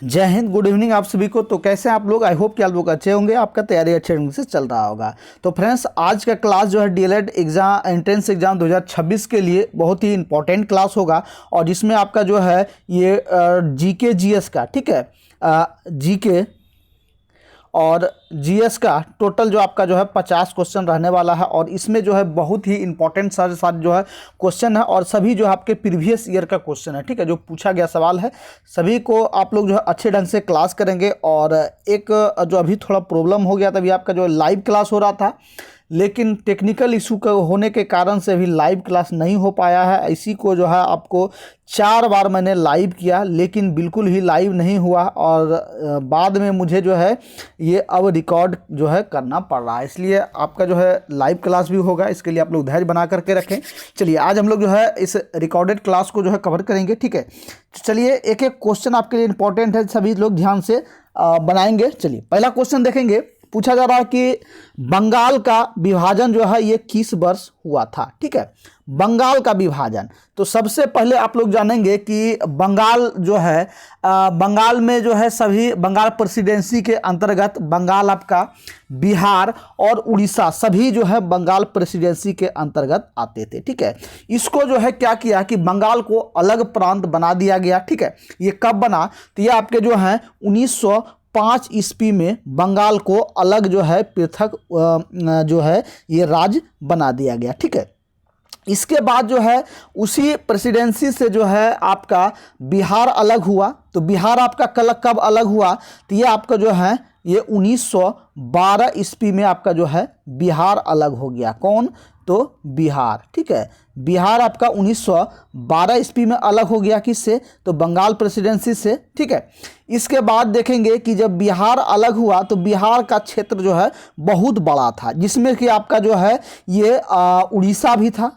जय Hind, good evening आप सभी को। तो कैसे हैं आप लोग? आई होप कि आप लोग अच्छे होंगे, आपका तैयारी अच्छे ढंग से चल रहा होगा। तो फ्रेंड्स, आज का क्लास जो है डीएलएड एग्जाम एंट्रेंस एग्जाम 2026 के लिए बहुत ही इंपॉर्टेंट क्लास होगा। और जिसमें आपका जो है ये जीके जीएस का, ठीक है, जीके और जीएस का टोटल जो आपका जो है 50 क्वेश्चन रहने वाला है। और इसमें जो है बहुत ही इंपॉर्टेंट सारे जो है क्वेश्चन है, और सभी जो है आपके प्रीवियस ईयर का क्वेश्चन है, ठीक है, जो पूछा गया सवाल है, सभी को आप लोग जो है अच्छे ढंग से क्लास करेंगे। और एक जो अभी थोड़ा प्रॉब्लम हो गया था, अभी आपका जो लाइव क्लास हो रहा था, लेकिन टेक्निकल इशू का होने के कारण से अभी लाइव क्लास नहीं हो पाया है। इसी को जो है आपको 4 बार मैंने लाइव किया, लेकिन बिल्कुल ही लाइव नहीं हुआ, और बाद में मुझे जो है ये अब रिकॉर्ड जो है करना पड़ रहा है। इसलिए आपका जो है लाइव क्लास भी होगा, इसके लिए आप लोग धैर्य बना करके रखें। चलिए, आज हम लोग जो है इस रिकॉर्डेड क्लास को जो है कवर करेंगे, ठीक है। चलिए, एक एक क्वेश्चन आपके लिए इंपॉर्टेंट है, सभी लोग ध्यान से बनाएंगे। चलिए, पहला क्वेश्चन देखेंगे। पूछा जा रहा है कि बंगाल का विभाजन जो है ये किस वर्ष हुआ था, ठीक है। बंगाल का विभाजन, तो सबसे पहले आप लोग जानेंगे कि बंगाल जो है बंगाल में जो है सभी बंगाल प्रेसिडेंसी के अंतर्गत बंगाल आपका बिहार और उड़ीसा सभी जो है बंगाल प्रेसिडेंसी के अंतर्गत आते थे, ठीक है। इसको जो है क्या किया कि बंगाल को अलग प्रांत बना दिया गया, ठीक है। ये कब बना? तो ये आपके जो है 1905 ईस्वी में बंगाल को अलग जो है पृथक जो है ये राज्य बना दिया गया, ठीक है। इसके बाद जो है उसी प्रेसिडेंसी से जो है आपका बिहार अलग हुआ। तो बिहार आपका कब अलग हुआ? तो ये आपका जो है ये 1912 ईस्वी में आपका जो है बिहार अलग हो गया। कौन? तो बिहार, ठीक है। बिहार आपका 1912 ईस्वी में अलग हो गया, किससे? तो बंगाल प्रेसिडेंसी से, ठीक है। इसके बाद देखेंगे कि जब बिहार अलग हुआ तो बिहार का क्षेत्र जो है बहुत बड़ा था, जिसमें कि आपका जो है ये उड़ीसा भी था,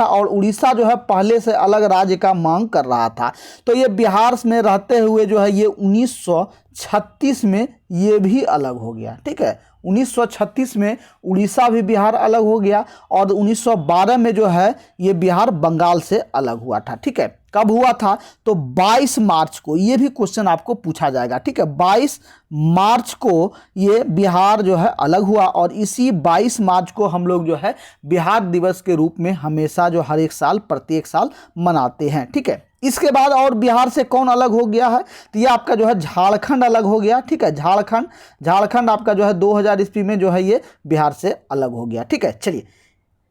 और उड़ीसा जो है पहले से अलग राज्य का मांग कर रहा था। तो ये बिहार में रहते हुए जो है ये 1936 में ये भी अलग हो गया, ठीक है। 1936 में उड़ीसा भी बिहार अलग हो गया, और 1912 में जो है ये बिहार बंगाल से अलग हुआ था, ठीक है। कब हुआ था? तो 22 मार्च को, ये भी क्वेश्चन आपको पूछा जाएगा, ठीक है। 22 मार्च को ये बिहार जो है अलग हुआ, और इसी 22 मार्च को हम लोग जो है बिहार दिवस के रूप में हमेशा जो हर एक साल प्रत्येक साल मनाते हैं, ठीक है। इसके बाद और बिहार से कौन अलग हो गया है? तो ये आपका जो है झारखंड अलग हो गया, ठीक है। झारखंड आपका जो है 2000 ईस्वी में जो है ये बिहार से अलग हो गया, ठीक है। चलिए,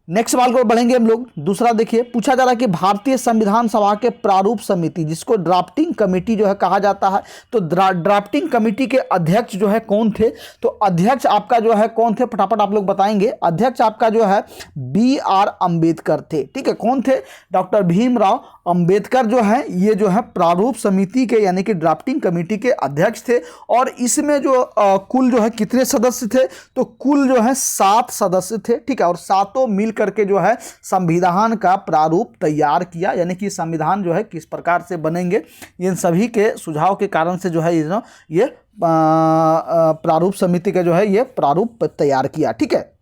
नेक्स्ट सवाल को बढ़ेंगे हम लोग। दूसरा देखिए, पूछा जा रहा है कि भारतीय संविधान सभा के प्रारूप समिति, जिसको ड्राफ्टिंग कमेटी जो है कहा जाता है, तो ड्राफ्टिंग कमेटी के अध्यक्ष जो है कौन थे? तो अध्यक्ष आपका जो है कौन थे? फटाफट आप लोग बताएंगे। अध्यक्ष आपका जो है BR अम्बेडकर थे, ठीक है। कौन थे? डॉक्टर भीमराव अंबेडकर जो है ये जो है प्रारूप समिति के यानी कि ड्राफ्टिंग कमेटी के अध्यक्ष थे। और इसमें जो कुल जो है कितने सदस्य थे? तो कुल जो है 7 सदस्य थे, ठीक है। और सातों मिल करके जो है संविधान का प्रारूप तैयार किया, यानी कि संविधान जो है किस प्रकार से बनेंगे, इन सभी के सुझाव के कारण से जो है ये प्रारूप समिति का जो है ये प्रारूप तैयार किया, ठीक है।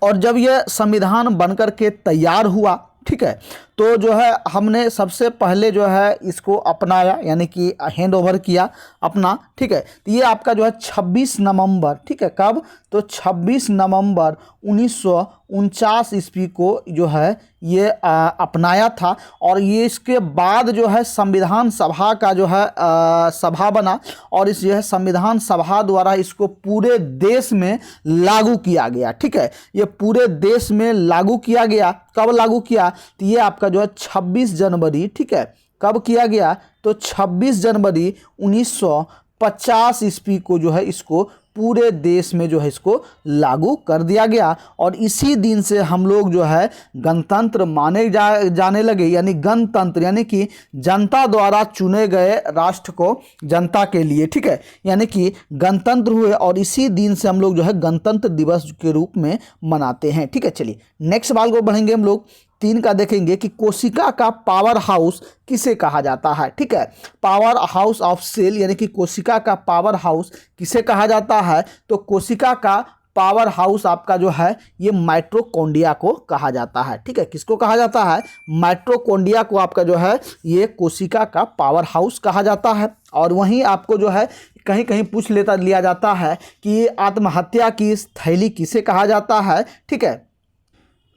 और जब यह संविधान बनकर के तैयार हुआ, ठीक है, तो जो है हमने सबसे पहले जो है इसको अपनाया, यानी कि हैंड ओवर किया अपना, ठीक है। तो ये आपका जो है 26 नवंबर, ठीक है। कब? तो 26 नवंबर 1949 ईस्वी को जो है ये अपनाया था। और ये इसके बाद जो है संविधान सभा का जो है सभा बना, और इस जो है संविधान सभा द्वारा इसको पूरे देश में लागू किया गया, ठीक है। ये पूरे देश में लागू किया गया। कब लागू किया? तो ये आपका जो है 26 जनवरी, ठीक है। कब किया गया? तो 26 जनवरी 1950 ईस्वी को जो है इसको पूरे देश में जो है इसको लागू कर दिया गया। और इसी दिन से हम लोग जो है गणतंत्र माने जाने लगे, यानी गणतंत्र यानी कि जनता द्वारा चुने गए राष्ट्र को जनता के लिए, ठीक है, यानी कि गणतंत्र हुए। और इसी दिन से हम लोग जो है गणतंत्र दिवस के रूप में मनाते हैं, ठीक है। चलिए, नेक्स्ट सवाल को बढ़ेंगे हम लोग। 3 का देखेंगे कि कोशिका का पावर हाउस किसे कहा जाता है, ठीक है। पावर हाउस ऑफ सेल, यानी कि कोशिका का पावर हाउस किसे कहा जाता है? तो कोशिका का पावर हाउस आपका जो है ये माइटोकॉन्ड्रिया को कहा जाता है। ठीक है, किसको कहा जाता है? माइटोकॉन्ड्रिया को आपका जो है ये कोशिका का पावर हाउस कहा जाता है। और वहीं आपको जो है कहीं कहीं पूछ लिया जाता है कि आत्महत्या की थैली किसे कहा जाता है। ठीक है,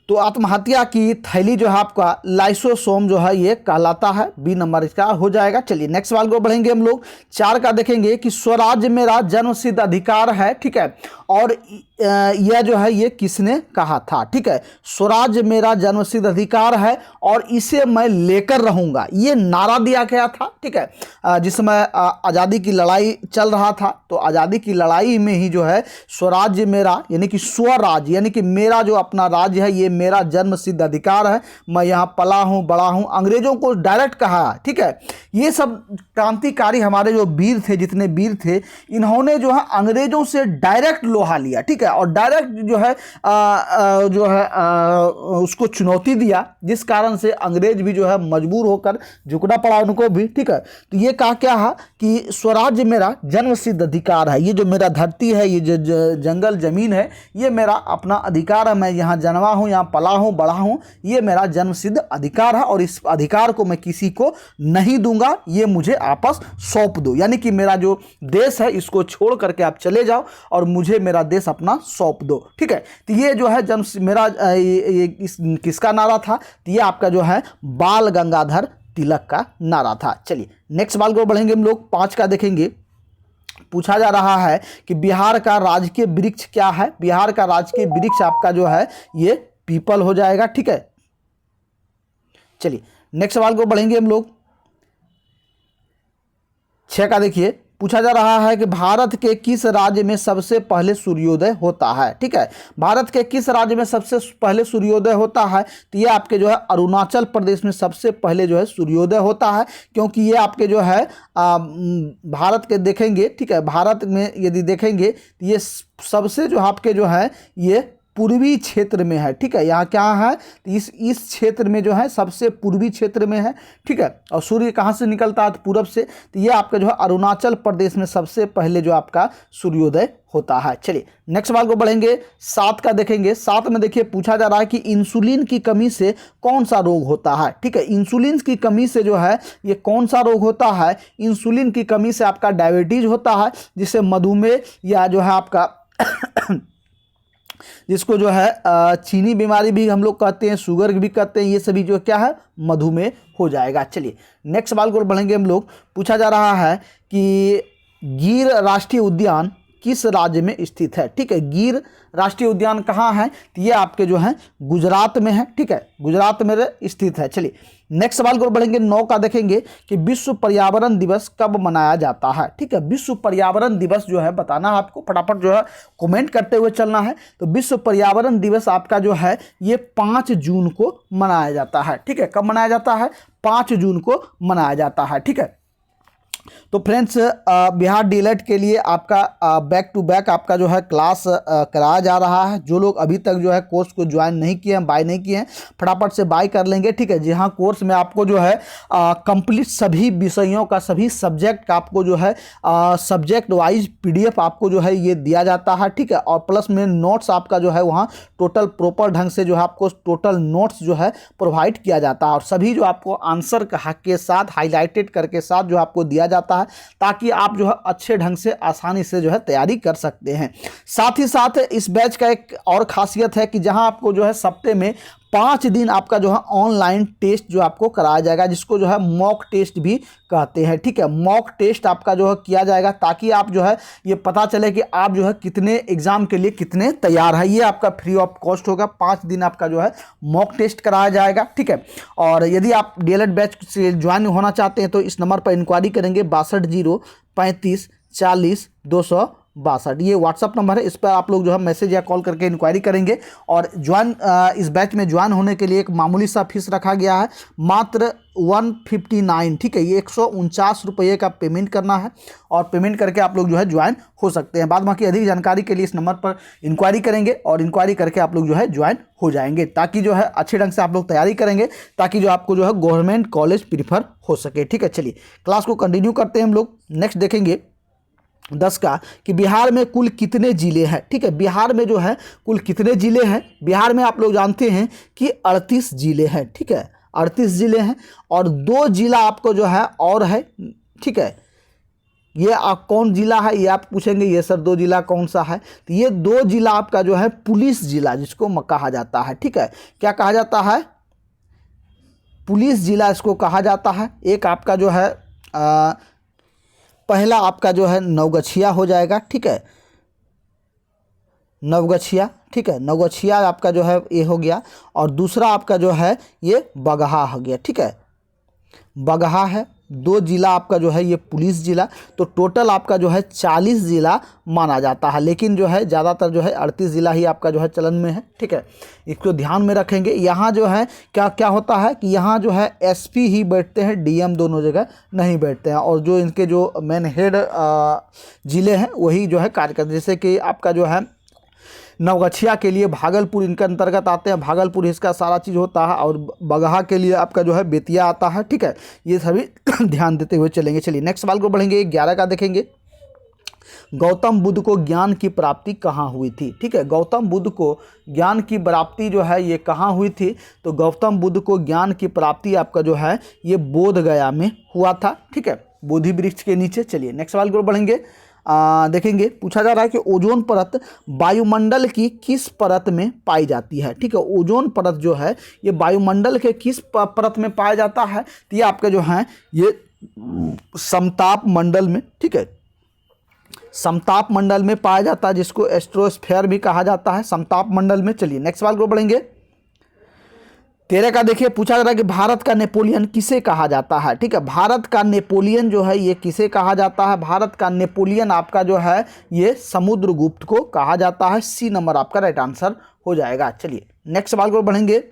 तो आत्महत्या की थैली जो है आपका लाइसोसोम जो है ये कहलाता है। बी नंबर इसका हो जाएगा। चलिए नेक्स्ट सवाल को बढ़ेंगे हम लोग। 4 का देखेंगे कि स्वराज्य मेरा जन्मसिद्ध अधिकार है। ठीक है, और यह जो है ये किसने कहा था? ठीक है, स्वराज्य मेरा जन्मसिद्ध अधिकार है और इसे मैं लेकर रहूंगा, ये नारा दिया गया था। ठीक है, जिस समय आज़ादी की लड़ाई चल रहा था, तो आज़ादी की लड़ाई में ही जो है स्वराज्य मेरा यानी कि स्वराज यानी कि मेरा जो अपना राज्य है ये मेरा जन्म सिद्ध अधिकार है, मैं यहाँ पला हूँ बड़ा हूँ, अंग्रेजों को डायरेक्ट कहा। ठीक है, ये सब क्रांतिकारी हमारे जो वीर थे, जितने वीर थे, इन्होंने जो है अंग्रेजों से डायरेक्ट लोहा लिया। ठीक है, और डायरेक्ट जो है उसको चुनौती दिया, जिस कारण से अंग्रेज भी जो है मजबूर होकर झुकना पड़ा उनको भी। ठीक है, तो ये कहा क्या है कि स्वराज्य मेरा जन्म सिद्ध अधिकार है, ये जो मेरा धरती है, ये जो जंगल जमीन है, ये मेरा अपना अधिकार है, मैं यहाँ जन्मा हूँ, यहाँ पला हूँ बड़ा हूँ, ये मेरा जन्म सिद्ध अधिकार है और इस अधिकार को मैं किसी को नहीं दूंगा, ये मुझे आपस सौंप दो। यानी कि मेरा जो देश है इसको छोड़ करके आप चले जाओ और मुझे मेरा देश अपना सौंप दो। ठीक है, तो ये जो है जन्म मेरा किसका नारा था? तो ये आपका जो है बाल गंगाधर तिलक का नारा था। चलिए नेक्स्ट सवाल को बढ़ेंगे हम लोग। 5 का देखेंगे। पूछा जा रहा है कि बिहार का राजकीय वृक्ष क्या है? बिहार का राजकीय वृक्ष आपका जो है ये पीपल हो जाएगा। ठीक है, चलिए नेक्स्ट सवाल को बढ़ेंगे हम लोग। 6 का देखिए, पूछा जा रहा है कि भारत के किस राज्य में सबसे पहले सूर्योदय होता है? ठीक है, भारत के किस राज्य में सबसे पहले सूर्योदय होता है? तो ये आपके जो है अरुणाचल प्रदेश में सबसे पहले जो है सूर्योदय होता है, क्योंकि ये आपके जो है भारत के देखेंगे। ठीक है, भारत में यदि देखेंगे तो ये सबसे जो आपके जो है ये पूर्वी क्षेत्र में है। ठीक है, यहाँ क्या है? तो इस क्षेत्र में जो है सबसे पूर्वी क्षेत्र में है। ठीक है, और सूर्य कहाँ से निकलता है? तो पूरब से। तो ये आपका जो है अरुणाचल प्रदेश में सबसे पहले जो आपका सूर्योदय होता है। चलिए नेक्स्ट सवाल को बढ़ेंगे। 7 का देखेंगे। 7 में देखिए पूछा जा रहा है कि इंसुलिन की कमी से कौन सा रोग होता है? ठीक है, इंसुलिन की कमी से जो है ये कौन सा रोग होता है? इंसुलिन की कमी से आपका डायबिटीज होता है, जिससे मधुमेह या जो है आपका जिसको जो है चीनी बीमारी भी हम लोग कहते हैं, शुगर भी कहते हैं, ये सभी जो क्या है मधुमेह हो जाएगा। चलिए नेक्स्ट सवाल को बढ़ेंगे हम लोग। पूछा जा रहा है कि गिर राष्ट्रीय उद्यान किस राज्य में स्थित है? ठीक है, गिर राष्ट्रीय उद्यान कहाँ है? तो ये आपके जो है गुजरात में है। ठीक है, गुजरात में स्थित है। चलिए नेक्स्ट सवाल को बढ़ेंगे। 9 का देखेंगे कि विश्व पर्यावरण दिवस कब मनाया जाता है? ठीक है, विश्व पर्यावरण दिवस जो है बताना है आपको, फटाफट जो है कमेंट करते हुए चलना है। तो विश्व पर्यावरण दिवस आपका जो है ये 5 जून को मनाया जाता है। ठीक है, कब मनाया जाता है? 5 जून को मनाया जाता है। ठीक है, तो फ्रेंड्स बिहार डीएलएड के लिए आपका बैक टू बैक आपका जो है क्लास कराया जा रहा है। जो लोग अभी तक जो है कोर्स को ज्वाइन नहीं किए हैं, बाय नहीं किए हैं, फटाफट से बाय कर लेंगे। ठीक है, जी हाँ, कोर्स में आपको जो है कंप्लीट सभी विषयों का, सभी सब्जेक्ट का आपको जो है सब्जेक्ट वाइज पीडीएफ आपको जो है ये दिया जाता है। ठीक है, और प्लस में नोट्स आपका जो है वहाँ टोटल प्रॉपर ढंग से जो है आपको टोटल नोट्स जो है प्रोवाइड किया जाता है, और सभी जो आपको आंसर के साथ हाईलाइटेड करके साथ जो आपको दिया जाता है, ताकि आप जो है अच्छे ढंग से आसानी से जो है तैयारी कर सकते हैं। साथ ही साथ इस बैच का एक और खासियत है कि जहां आपको जो है सप्ताह में 5 दिन आपका जो है ऑनलाइन टेस्ट जो आपको कराया जाएगा, जिसको जो है मॉक टेस्ट भी कहते हैं। ठीक है, मॉक टेस्ट आपका जो है किया जाएगा, ताकि आप जो है ये पता चले कि आप जो है कितने एग्जाम के लिए कितने तैयार है। ये आपका फ्री ऑफ कॉस्ट होगा। 5 दिन आपका जो है मॉक टेस्ट कराया जाएगा। ठीक है, और यदि आप डीएलएड बैच से ज्वाइन होना चाहते हैं तो इस नंबर पर इंक्वायरी करेंगे 62 035 40 262। ये व्हाट्सअप नंबर है, इस पर आप लोग जो है मैसेज या कॉल करके इंक्वायरी करेंगे। और ज्वाइन इस बैच में ज्वाइन होने के लिए एक मामूली सा फीस रखा गया है, मात्र 159। ठीक है, ये 149 रुपये का पेमेंट करना है, और पेमेंट करके आप लोग जो है ज्वाइन हो सकते हैं। बाद बाकी अधिक जानकारी के लिए इस नंबर पर इंक्वायरी करेंगे, और इंक्वायरी करके आप लोग जो है ज्वाइन हो जाएंगे, ताकि जो है अच्छे ढंग से आप लोग तैयारी करेंगे, ताकि जो आपको जो है गवर्नमेंट कॉलेज प्रीफर हो सके। ठीक है, चलिए क्लास को कंटिन्यू करते हैं हम लोग। नेक्स्ट देखेंगे 10 का कि बिहार में कुल कितने ज़िले हैं। ठीक है, बिहार में जो है कुल कितने ज़िले हैं। बिहार में आप लोग जानते हैं कि 38 ज़िले हैं। ठीक है, 38 ज़िले हैं और 2 ज़िला आपको जो है और है। ठीक है, ये कौन ज़िला है, ये आप पूछेंगे ये सर 2 ज़िला कौन सा है, तो ये 2 ज़िला आपका जो है पुलिस ज़िला जिसको कहा जाता है। ठीक है, क्या कहा जाता है, पुलिस ज़िला इसको कहा जाता है। एक आपका जो है पहला आपका जो है नवगछिया हो जाएगा। ठीक है, नवगछिया। ठीक है, नवगछिया आपका जो है ये हो गया और दूसरा आपका जो है ये बगहा हो गया। ठीक है, बगहा है। 2 ज़िला आपका जो है ये पुलिस ज़िला, तो टोटल आपका जो है 40 ज़िला माना जाता है, लेकिन जो है ज़्यादातर जो है 38 ज़िला ही आपका जो है चलन में है। ठीक है, इसको ध्यान में रखेंगे। यहाँ जो है क्या क्या होता है कि यहाँ जो है एसपी ही बैठते हैं, डीएम दोनों जगह नहीं बैठते हैं, और जो इनके जो मेन हेड ज़िले हैं वही जो है कार्य करते हैं। जैसे कि आपका जो है नवगछिया के लिए भागलपुर इनके अंतर्गत आते हैं, भागलपुर इसका सारा चीज़ होता है, और बगहा के लिए आपका जो है बेतिया आता है। ठीक है, ये सभी ध्यान देते हुए चलेंगे। चलिए नेक्स्ट सवाल को बढ़ेंगे, 11 का देखेंगे। गौतम बुद्ध को ज्ञान की प्राप्ति कहाँ हुई थी। ठीक है, गौतम बुद्ध को ज्ञान की प्राप्ति जो है ये कहाँ हुई थी, तो गौतम बुद्ध को ज्ञान की प्राप्ति आपका जो है ये बोध गया में हुआ था। ठीक है, बोधि वृक्ष के नीचे। चलिए नेक्स्ट सवाल को बढ़ेंगे, देखेंगे। पूछा जा रहा है कि ओजोन परत वायुमंडल की किस परत में पाई जाती है। ठीक है, ओजोन परत जो है ये वायुमंडल के किस परत में पाया जाता है, तो ये आपके जो है ये समताप मंडल में। ठीक है, समताप मंडल में पाया जाता है, जिसको एस्ट्रोस्फीयर भी कहा जाता है, समताप मंडल में। चलिए नेक्स्ट सवाल को बढ़ेंगे, 13 का देखिए। पूछा जा रहा है कि भारत का नेपोलियन किसे कहा जाता है। ठीक है, भारत का नेपोलियन जो है ये किसे कहा जाता है, भारत का नेपोलियन आपका जो है ये समुद्रगुप्त को कहा जाता है। सी नंबर आपका राइट आंसर हो जाएगा। चलिए नेक्स्ट सवाल को बढ़ेंगे,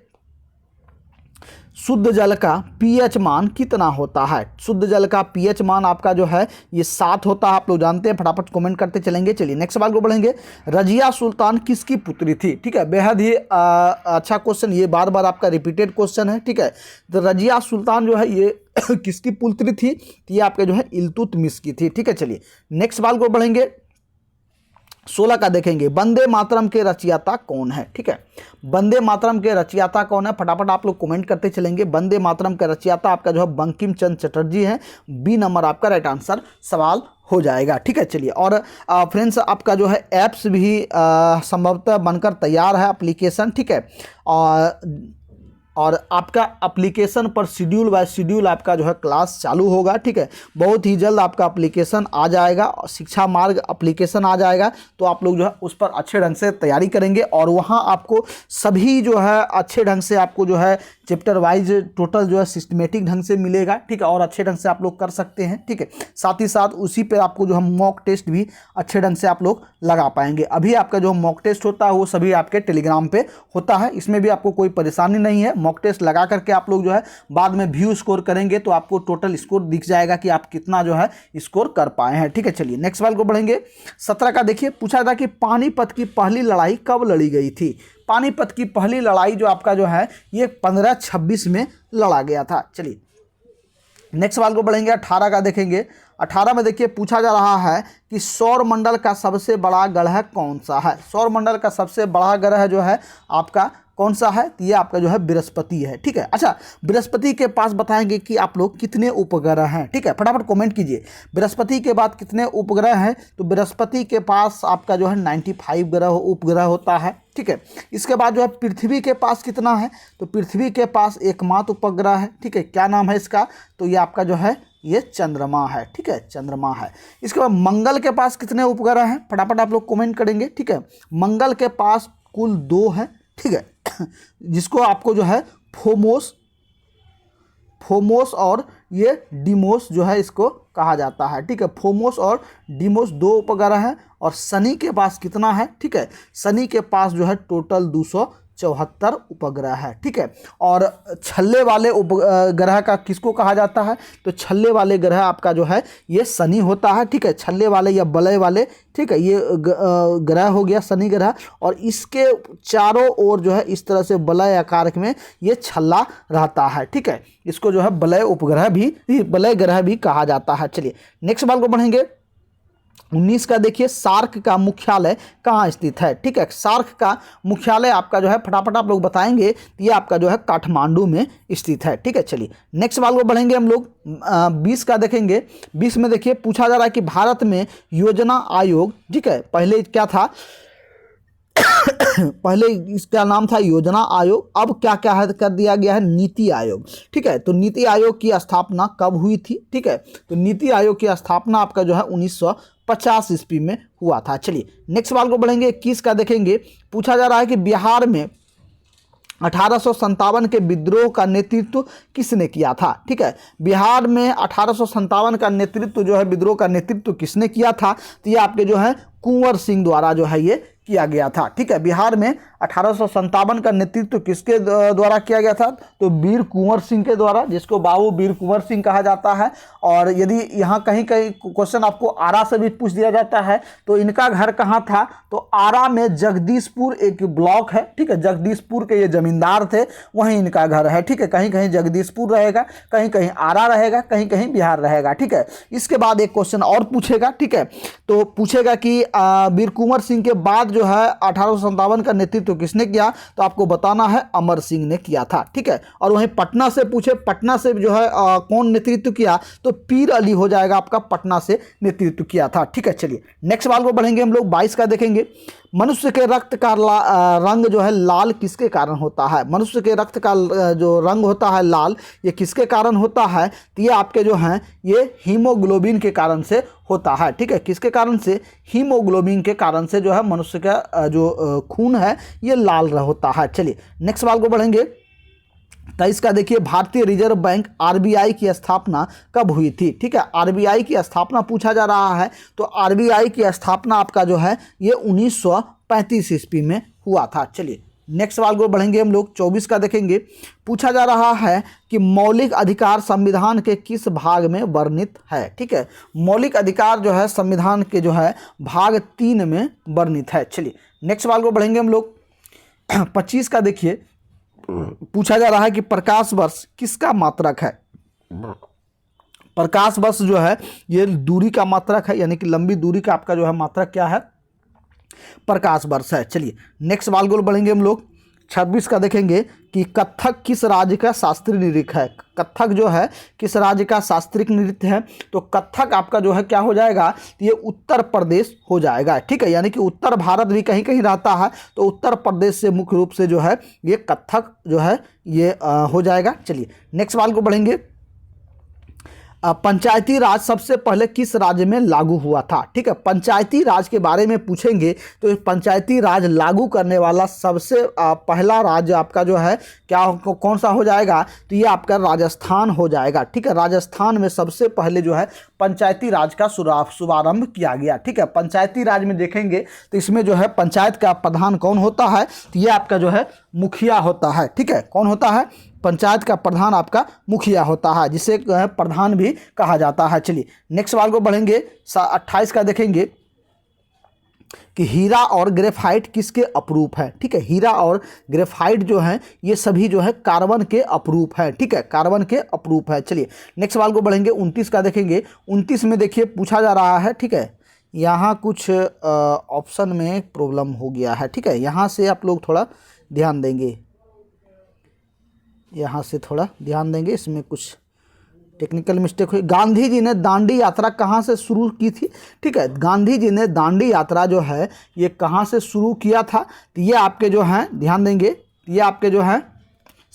शुद्ध जल का पीएच मान कितना होता है। शुद्ध जल का पीएच मान आपका जो है ये 7 होता है, आप लोग जानते हैं, फटाफट कमेंट करते चलेंगे। चलिए नेक्स्ट सवाल को बढ़ेंगे, रजिया सुल्तान किसकी पुत्री थी। ठीक है, बेहद ही अच्छा क्वेश्चन, ये बार बार आपका रिपीटेड क्वेश्चन है। ठीक है, तो रजिया सुल्तान जो है ये किसकी पुत्री थी, तो ये आपके जो है इल्तुतमिश की थी। ठीक है, चलिए नेक्स्ट सवाल को बढ़ेंगे, 16 का देखेंगे। वंदे मातरम के रचयिता कौन है। ठीक है, वंदे मातरम के रचयिता कौन है, फटाफट आप लोग कमेंट करते चलेंगे। वंदे मातरम के रचयिता आपका जो है बंकिम चंद्र चटर्जी है। बी नंबर आपका राइट आंसर सवाल हो जाएगा। ठीक है, चलिए और फ्रेंड्स आपका जो है ऐप्स भी संभवतः बनकर तैयार है, एप्लीकेशन। ठीक है, और आपका एप्लीकेशन पर शेड्यूल बाय शेड्यूल आपका जो है क्लास चालू होगा। ठीक है, बहुत ही जल्द आपका एप्लीकेशन आ जाएगा, शिक्षा मार्ग एप्लीकेशन आ जाएगा, तो आप लोग जो है उस पर अच्छे ढंग से तैयारी करेंगे और वहाँ आपको सभी जो है अच्छे ढंग से आपको जो है चैप्टर वाइज टोटल जो है सिस्टमेटिक ढंग से मिलेगा। ठीक है, और अच्छे ढंग से आप लोग कर सकते हैं। ठीक है, साथ ही साथ उसी पर आपको जो है मॉक टेस्ट भी अच्छे ढंग से आप लोग लगा पाएंगे। अभी आपका जो मॉक टेस्ट होता है वो सभी आपके टेलीग्राम पे होता है, इसमें भी आपको कोई परेशानी नहीं है। मॉक टेस्ट लगा करके आप लोग जो है बाद में व्यू स्कोर करेंगे तो आपको टोटल स्कोर दिख जाएगा कि आप कितना जो है स्कोर कर पाए हैं। ठीक है, चलिए नेक्स्ट सवाल को बढ़ेंगे, 17 का देखिए। पूछा था कि पानीपत की पहली लड़ाई कब लड़ी गई थी। पानीपत की पहली लड़ाई जो आपका जो है ये 1526 में लड़ा गया था। चलिए नेक्स्ट सवाल को बढ़ेंगे, 18 का देखेंगे। 18 में देखिए पूछा जा रहा है कि सौर मंडल का सबसे बड़ा ग्रह कौन सा है। सौर मंडल का सबसे बड़ा ग्रह जो है आपका कौन सा है, तो ये आपका जो है बृहस्पति है। ठीक है, अच्छा बृहस्पति के पास बताएंगे कि आप लोग कितने उपग्रह हैं। ठीक है, फटाफट कमेंट कीजिए, बृहस्पति के बाद कितने उपग्रह हैं। तो बृहस्पति के पास आपका जो है 95 उपग्रह होता है। ठीक है, इसके बाद जो है पृथ्वी के पास कितना है, तो पृथ्वी के पास एकमात्र उपग्रह है। ठीक है, क्या नाम है इसका, तो ये आपका जो है ये चंद्रमा है। ठीक है, चंद्रमा है। इसके बाद मंगल के पास कितने उपग्रह हैं, फटाफट आप लोग कमेंट करेंगे। ठीक है, मंगल के पास कुल 2 है। ठीक है, जिसको आपको जो है फोमोस और ये डिमोस जो है इसको कहा जाता है। ठीक है, फोमोस और डिमोस 2 उपग्रह हैं। और शनि के पास कितना है, ठीक है, शनि के पास जो है टोटल 274 उपग्रह है। ठीक है, और छल्ले वाले उपग्रह का किसको कहा जाता है, तो छल्ले वाले ग्रह आपका जो है ये शनि होता है। ठीक है, छल्ले वाले या वलय वाले, ठीक है, ये ग्रह हो गया शनि ग्रह, और इसके चारों ओर जो है इस तरह से वलय आकार में ये छल्ला रहता है। ठीक है, इसको जो है वलय उपग्रह भी, वलय ग्रह भी कहा जाता है। चलिए नेक्स्ट सवाल को बढ़ेंगे, 19 का देखिए सार्क का मुख्यालय कहाँ स्थित है। ठीक है, सार्क का मुख्यालय आपका जो है फटाफट आप लोग बताएंगे, तो ये आपका जो है काठमांडू में स्थित है। ठीक है, चलिए नेक्स्ट सवाल को बढ़ेंगे हम लोग। 20 का देखेंगे। 20 में देखिए पूछा जा रहा है कि भारत में योजना आयोग, ठीक है, पहले क्या था पहले इसका नाम था योजना आयोग, अब क्या क्या है कर दिया गया है नीति आयोग। ठीक है, तो नीति आयोग की स्थापना कब हुई थी? ठीक है, तो नीति आयोग की स्थापना आपका जो है 1950 ईस्वी में हुआ था। चलिए नेक्स्ट सवाल को बढ़ेंगे। 21 का देखेंगे। पूछा जा रहा है कि बिहार में 1857 के विद्रोह का नेतृत्व किसने किया था? ठीक है, बिहार में 1857 का नेतृत्व जो है विद्रोह का नेतृत्व किसने किया था? तो ये आपके जो है कुंवर सिंह द्वारा जो है ये किया गया था। ठीक है, बिहार में 1857 का नेतृत्व किसके द्वारा किया गया था? तो वीर कुंवर सिंह के द्वारा, जिसको बाबू वीर कुंवर सिंह कहा जाता है। और यदि यहाँ कहीं कहीं क्वेश्चन आपको आरा से भी पूछ दिया जाता है तो इनका घर कहाँ था? तो आरा में जगदीशपुर एक ब्लॉक है। ठीक है, जगदीशपुर के ये जमींदार थे, वहीं इनका घर है। ठीक है, कहीं कहीं जगदीशपुर रहेगा, कहीं कहीं आरा रहेगा, कहीं कहीं बिहार रहेगा। ठीक है, इसके बाद एक क्वेश्चन और पूछेगा। ठीक है, तो पूछेगा कि वीर कुंवर सिंह के बाद जो है 1857 का नेतृत्व किसने किया? तो आपको बताना है अमर सिंह ने किया था। ठीक है, और वहीं पटना से पूछे, पटना से जो है कौन नेतृत्व किया? तो पीर अली हो जाएगा आपका, पटना से नेतृत्व किया था। ठीक है, चलिए नेक्स्ट सवाल को बढ़ेंगे हम लोग। 22 का देखेंगे। मनुष्य के रक्त का रंग जो है लाल किसके कारण होता है? मनुष्य के रक्त का जो रंग होता है लाल, ये किसके कारण होता है? तो ये आपके जो हैं ये हीमोग्लोबिन के कारण से होता है। ठीक है, किसके कारण से? हीमोग्लोबिन के कारण से जो है मनुष्य का जो खून है ये लाल होता है। चलिए नेक्स्ट सवाल को बढ़ेंगे। 23 का देखिए। भारतीय रिजर्व बैंक आरबीआई की स्थापना कब हुई थी? ठीक है, आरबीआई की स्थापना पूछा जा रहा है, तो आरबीआई की स्थापना आपका जो है ये 1935 ईस्वी में हुआ था। चलिए नेक्स्ट सवाल को बढ़ेंगे हम लोग। 24 का देखेंगे। पूछा जा रहा है कि मौलिक अधिकार संविधान के किस भाग में वर्णित है? ठीक है, मौलिक अधिकार जो है संविधान के जो है भाग 3 में वर्णित है। चलिए नेक्स्ट सवाल को बढ़ेंगे हम लोग। 25 का देखिए। पूछा जा रहा है कि प्रकाश वर्ष किसका मात्रक है? प्रकाश वर्ष जो है ये दूरी का मात्रक है, यानी कि लंबी दूरी का आपका जो है मात्रक क्या है? प्रकाश वर्ष है। चलिए नेक्स्ट सवाल को बढ़ेंगे हम लोग। 26 का देखेंगे कि कथक किस राज्य का शास्त्रीय नृत्य है? कथक जो है किस राज्य का शास्त्रीय नृत्य है? तो कथक आपका जो है क्या हो जाएगा? तो ये उत्तर प्रदेश हो जाएगा। ठीक है, यानी कि उत्तर भारत भी कहीं कहीं रहता है, तो उत्तर प्रदेश से मुख्य रूप से जो है ये कथक जो है ये हो जाएगा। चलिए नेक्स्ट सवाल को बढ़ेंगे। पंचायती राज सबसे पहले किस राज्य में लागू हुआ था? ठीक है, पंचायती राज के बारे में पूछेंगे तो पंचायती राज लागू करने वाला सबसे पहला राज्य आपका जो है क्या कौन सा हो जाएगा? तो ये आपका राजस्थान हो जाएगा। ठीक है, राजस्थान में सबसे पहले जो है पंचायती राज का शुभारंभ किया गया। ठीक है, पंचायती राज में देखेंगे तो इसमें जो है पंचायत का प्रधान कौन होता है? तो ये आपका जो है मुखिया होता है। ठीक है, कौन होता है? पंचायत का प्रधान आपका मुखिया होता है, जिसे प्रधान भी कहा जाता है। चलिए नेक्स्ट सवाल को बढ़ेंगे। 28 का देखेंगे कि हीरा और ग्रेफाइट किसके अपरूप है? ठीक है, हीरा और ग्रेफाइट जो है ये सभी जो है कार्बन के अपरूप है। ठीक है, कार्बन के अपरूप है। चलिए नेक्स्ट सवाल को बढ़ेंगे। 29 का देखेंगे। 29 में देखिए पूछा जा रहा है, ठीक है, यहाँ कुछ ऑप्शन में प्रॉब्लम हो गया है। ठीक है, यहाँ से आप लोग थोड़ा ध्यान देंगे, यहाँ से थोड़ा ध्यान देंगे, इसमें कुछ टेक्निकल मिस्टेक हुई। गांधी जी ने दांडी यात्रा कहाँ से शुरू की थी? ठीक है, गांधी जी ने दांडी यात्रा जो है ये कहाँ से शुरू किया था? तो ये आपके जो हैं ध्यान देंगे, ये आपके जो हैं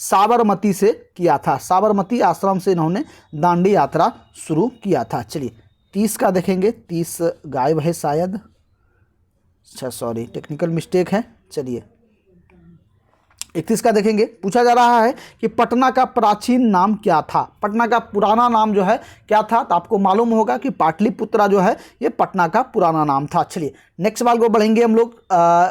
साबरमती से किया था। साबरमती आश्रम से इन्होंने दांडी यात्रा शुरू किया था। चलिए 30 का देखेंगे। 30 गायब है शायद, अच्छा सॉरी टेक्निकल मिस्टेक है। चलिए 31 का देखेंगे। पूछा जा रहा है कि पटना का प्राचीन नाम क्या था? पटना का पुराना नाम जो है क्या था? तो आपको मालूम होगा कि पाटलिपुत्रा जो है ये पटना का पुराना नाम था। चलिए नेक्स्ट सवाल को बढ़ेंगे हम लोग।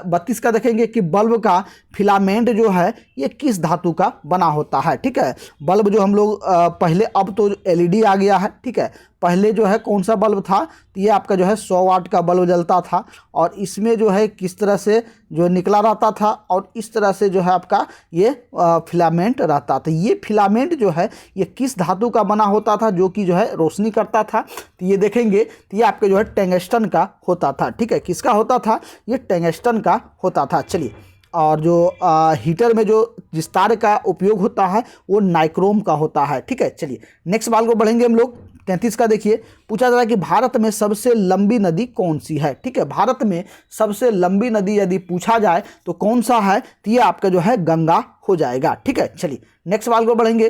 32 का देखेंगे कि बल्ब का फिलामेंट जो है ये किस धातु का बना होता है? ठीक है, बल्ब जो हम लोग पहले, अब तो LED आ गया है। ठीक है, पहले जो है कौन सा बल्ब था, तो ये आपका जो है 100 वाट का बल्ब जलता था और इसमें जो है किस तरह से जो निकला रहता था और इस तरह से जो है आपका ये फिलामेंट रहता था। ये फिलामेंट जो है ये किस धातु का बना होता था जो कि जो है रोशनी करता था, तो ये देखेंगे तो ये आपके जो है टंगस्टन का होता था। ठीक है, किसका होता था, ये टंगस्टन का होता था। चलिए, और जो हीटर में जो जिस तार का उपयोग होता है वो नाइक्रोम का होता है। ठीक है, चलिए नेक्स्ट सवाल को बढ़ेंगे हम लोग। 33 का देखिए, पूछा जा रहा है कि भारत में सबसे लंबी नदी कौन सी है। ठीक है, भारत में सबसे लंबी नदी यदि पूछा जाए तो कौन सा है, तो ये आपका जो है गंगा हो जाएगा। ठीक है, चलिए नेक्स्ट सवाल को बढ़ेंगे।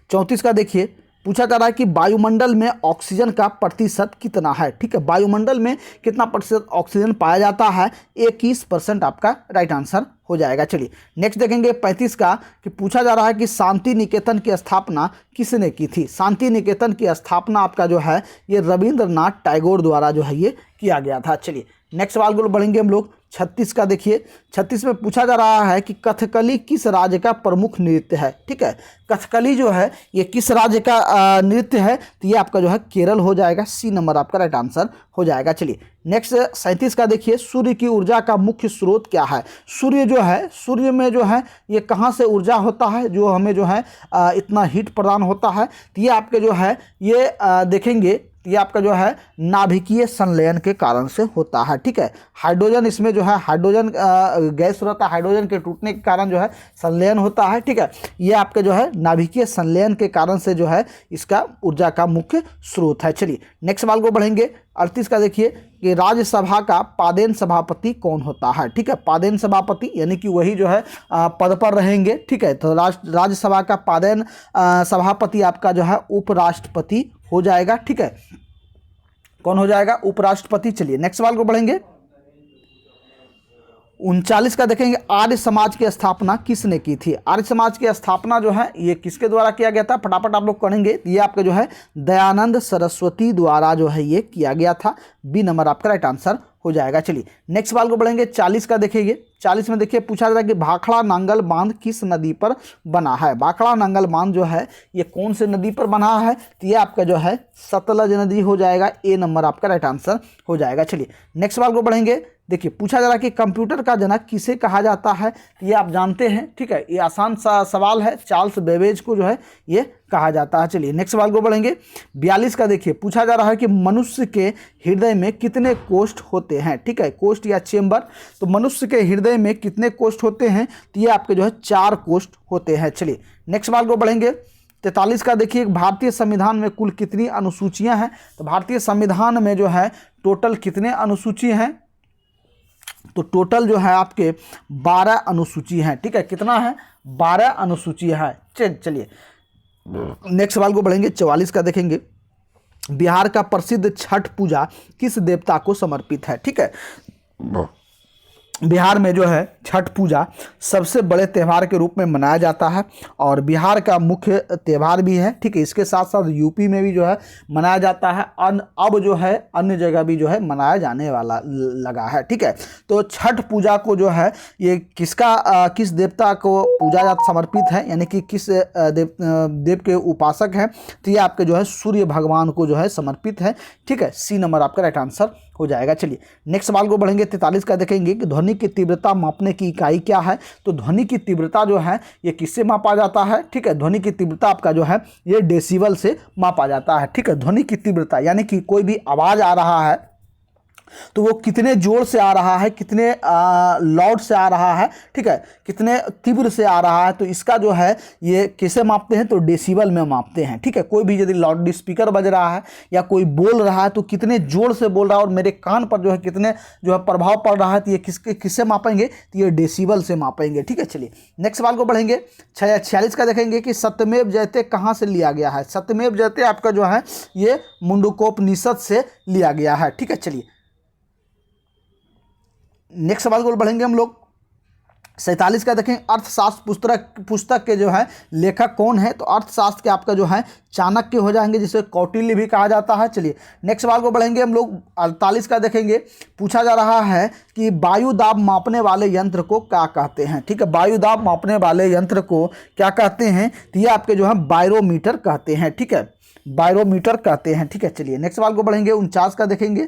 34 का देखिए, पूछा जा रहा है कि वायुमंडल में ऑक्सीजन का प्रतिशत कितना है। ठीक है, वायुमंडल में कितना प्रतिशत ऑक्सीजन पाया जाता है, 21% आपका राइट आंसर हो जाएगा। चलिए नेक्स्ट देखेंगे 35 का, कि पूछा जा रहा है कि शांति निकेतन की स्थापना किसने की थी। शांति निकेतन की स्थापना आपका जो है ये रविंद्रनाथ टैगोर द्वारा जो है ये किया गया था। चलिए नेक्स्ट सवाल को बढ़ेंगे हम लोग। 36 का देखिए, 36 में पूछा जा रहा है कि कथकली किस राज्य का प्रमुख नृत्य है। ठीक है, कथकली जो है ये किस राज्य का नृत्य है, तो ये आपका जो है केरल हो जाएगा। सी नंबर आपका राइट आंसर हो जाएगा। चलिए नेक्स्ट 37 का देखिए, सूर्य की ऊर्जा का मुख्य स्रोत क्या है। सूर्य जो है, सूर्य में जो है ये कहाँ से ऊर्जा होता है जो हमें जो है इतना हीट प्रदान होता है, तो ये आपके जो है ये देखेंगे ये आपका जो है नाभिकीय संलयन के कारण से होता है। ठीक है, हाइड्रोजन इसमें जो है हाइड्रोजन गैस रहता है, हाइड्रोजन के टूटने के कारण जो है संलयन होता है। ठीक है, ये आपके जो है नाभिकीय संलयन के कारण से जो है इसका ऊर्जा का मुख्य स्रोत है। चलिए नेक्स्ट सवाल को बढ़ेंगे। 38 का देखिए कि राज्यसभा का पादेन सभापति कौन होता है। ठीक है, पादेन सभापति यानी कि वही जो है पद पर रहेंगे। ठीक है, तो राज्यसभा का पादेन सभापति आपका जो है उपराष्ट्रपति हो जाएगा। ठीक है, कौन हो जाएगा, उपराष्ट्रपति। चलिए नेक्स्ट सवाल को बढ़ेंगे। 39 का देखेंगे, आर्य समाज की स्थापना किसने की थी। आर्य समाज की स्थापना जो है ये किसके द्वारा किया गया था, फटाफट आप लोग करेंगे। ये आपके जो है दयानंद सरस्वती द्वारा जो है ये किया गया था। बी नंबर आपका राइट आंसर हो जाएगा। चलिए नेक्स्ट सवाल को बढ़ेंगे। 40 का देखिए, 40 में देखिए पूछा जा रहा है कि भाखड़ा नांगल बांध किस नदी पर बना है। भाखड़ा नांगल बांध जो है ये कौन से नदी पर बना है, तो ये आपका जो है सतलज नदी हो जाएगा। ए नंबर आपका राइट आंसर हो जाएगा। चलिए नेक्स्ट सवाल को बढ़ेंगे। देखिए पूछा जा रहा है कि कंप्यूटर का जनक किसे कहा जाता है, तो ये आप जानते हैं। ठीक है, ये आसान सा सवाल है, चार्ल्स बेबेज को जो है ये कहा जाता है। चलिए नेक्स्ट सवाल को बढ़ेंगे। 42 का देखिए, पूछा जा रहा है कि मनुष्य के हृदय में कितने कोष्ठ होते हैं। ठीक है, कोष्ठ या चेम्बर, तो मनुष्य के हृदय में कितने कोष्ठ होते हैं, तो ये आपके जो है 4 कोष्ठ होते हैं। चलिए नेक्स्ट सवाल को बढ़ेंगे। 43 का देखिए, भारतीय संविधान में कुल कितनी अनुसूचियां हैं, तो भारतीय संविधान में जो है टोटल कितने अनुसूची हैं, तो टोटल जो है आपके 12 अनुसूची हैं। ठीक है, कितना है, 12 अनुसूची है। चलिए नेक्स्ट सवाल को बढ़ेंगे। 44 का देखेंगे, बिहार का प्रसिद्ध छठ पूजा किस देवता को समर्पित है। ठीक है, बिहार में जो है छठ पूजा सबसे बड़े त्यौहार के रूप में मनाया जाता है और बिहार का मुख्य त्यौहार भी है। ठीक है, इसके साथ साथ यूपी में भी जो है मनाया जाता है, अब जो है अन्य जगह भी जो है मनाया जाने वाला लगा है। ठीक है, तो छठ पूजा को जो है ये किस देवता को पूजा समर्पित है, यानी कि किस देव के उपासक हैं, तो ये आपके जो है सूर्य भगवान को जो है समर्पित है। ठीक है, सी नंबर आपका राइट आंसर हो जाएगा। चलिए नेक्स्ट सवाल को बढ़ेंगे। 43 का देखेंगे कि ध्वनि की तीव्रता मापने की इकाई क्या है, तो ध्वनि की तीव्रता जो है ये किससे मापा जाता है। ठीक है, ध्वनि की तीव्रता आपका जो है ये डेसिबल से मापा जाता है। ठीक है, ध्वनि की तीव्रता यानी कि कोई भी आवाज़ आ रहा है तो वो कितने जोर से आ रहा है, कितने लाउड से आ रहा है। ठीक है, कितने तीव्र से आ रहा है, तो इसका जो है ये कैसे मापते हैं, तो डेसिबल में मापते हैं। ठीक है, कोई भी यदि लाउड स्पीकर बज रहा है या कोई बोल रहा है तो कितने जोर से बोल रहा है और मेरे कान पर जो है कितने जो है प्रभाव पड़ रहा है, तो ये किससे मापेंगे, तो ये डेसिबल से मापेंगे। ठीक है, चलिए नेक्स्ट सवाल को बढ़ेंगे। 46 का देखेंगे कि सत्यमेव जयते कहाँ से लिया गया है। सत्यमेव जयते आपका जो है ये मुंडकोपनिषद से लिया गया है। ठीक है, चलिए नेक्स्ट सवाल को बढ़ेंगे हम लोग। 47 का देखें, अर्थशास्त्र पुस्तक के जो है लेखक कौन है, तो अर्थशास्त्र के आपका जो है चाणक्य हो जाएंगे, जिसे कौटिल्य भी कहा जाता है। चलिए नेक्स्ट सवाल को बढ़ेंगे हम लोग। 48 का देखेंगे, पूछा जा रहा है कि वायु दाब मापने वाले यंत्र को क्या कहते हैं। ठीक है, वायु दाब मापने वाले यंत्र को क्या कहते हैं, तो ये आपके जो है बायरोमीटर कहते हैं। ठीक है, बायोमीटर कहते हैं। ठीक है, चलिए नेक्स्ट सवाल को बढ़ेंगे। 49 का देखेंगे।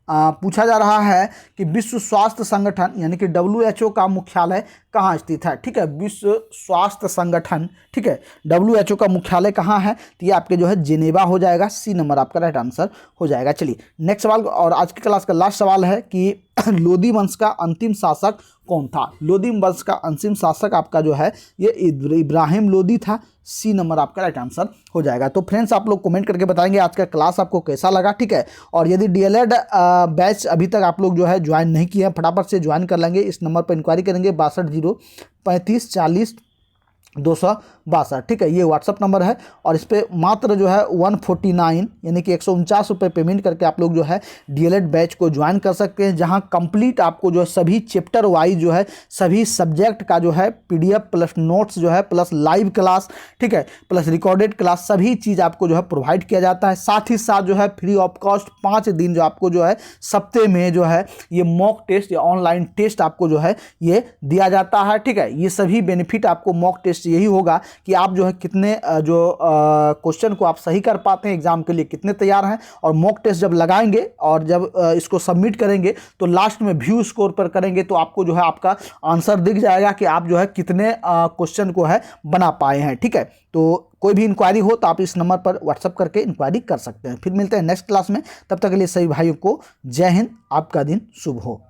पूछा जा रहा है कि विश्व स्वास्थ्य संगठन यानी कि WHO का मुख्यालय कहाँ स्थित है। ठीक है, विश्व स्वास्थ्य संगठन, ठीक है, WHO का मुख्यालय कहाँ है, तो ये आपके जो है जिनेवा हो जाएगा। सी नंबर आपका राइट आंसर हो जाएगा। चलिए नेक्स्ट सवाल, और आज की क्लास का लास्ट सवाल है कि लोदी वंश का अंतिम शासक कौन था। लोदी वंश का अंतिम शासक आपका जो है ये इब्राहिम लोदी था। सी नंबर आपका राइट आंसर हो जाएगा। तो फ्रेंड्स आप लोग कमेंट करके बताएंगे आज का क्लास आपको कैसा लगा। ठीक है, और यदि डीएलएड बैच अभी तक आप लोग जो है ज्वाइन नहीं किए हैं, फटाफट से ज्वाइन कर लेंगे। इस नंबर पर इंक्वायरी करेंगे 62 035 40 262। ठीक है, ये व्हाट्सअप नंबर है और इस पर मात्र जो है 149 यानी कि 149 रुपये पेमेंट करके आप लोग जो है डीएलएड बैच को ज्वाइन कर सकते हैं, जहां कंप्लीट आपको जो है सभी चैप्टर वाइज जो है सभी सब्जेक्ट का जो है पीडीएफ प्लस नोट्स जो है प्लस लाइव क्लास, ठीक है, प्लस रिकॉर्डेड क्लास, सभी चीज़ आपको जो है प्रोवाइड किया जाता है। साथ ही साथ जो है फ्री ऑफ कॉस्ट 5 दिन जो आपको जो है सप्ते में जो है ये मॉक टेस्ट या ऑनलाइन टेस्ट आपको जो है ये दिया जाता है। ठीक है, ये सभी बेनिफिट आपको मॉक टेस्ट यही होगा कि आप जो है कितने जो क्वेश्चन को आप सही कर पाते हैं, एग्जाम के लिए कितने तैयार हैं, और मॉक टेस्ट जब लगाएंगे और जब इसको सबमिट करेंगे तो लास्ट में व्यू स्कोर पर करेंगे तो आपको जो है आपका आंसर दिख जाएगा कि आप जो है कितने क्वेश्चन को है बना पाए हैं। ठीक है, तो कोई भी इंक्वायरी हो तो आप इस नंबर पर व्हाट्सअप करके इंक्वायरी कर सकते हैं। फिर मिलते हैं नेक्स्ट क्लास में, तब तक के लिए सभी भाइयों को जय हिंद, आपका दिन शुभ हो।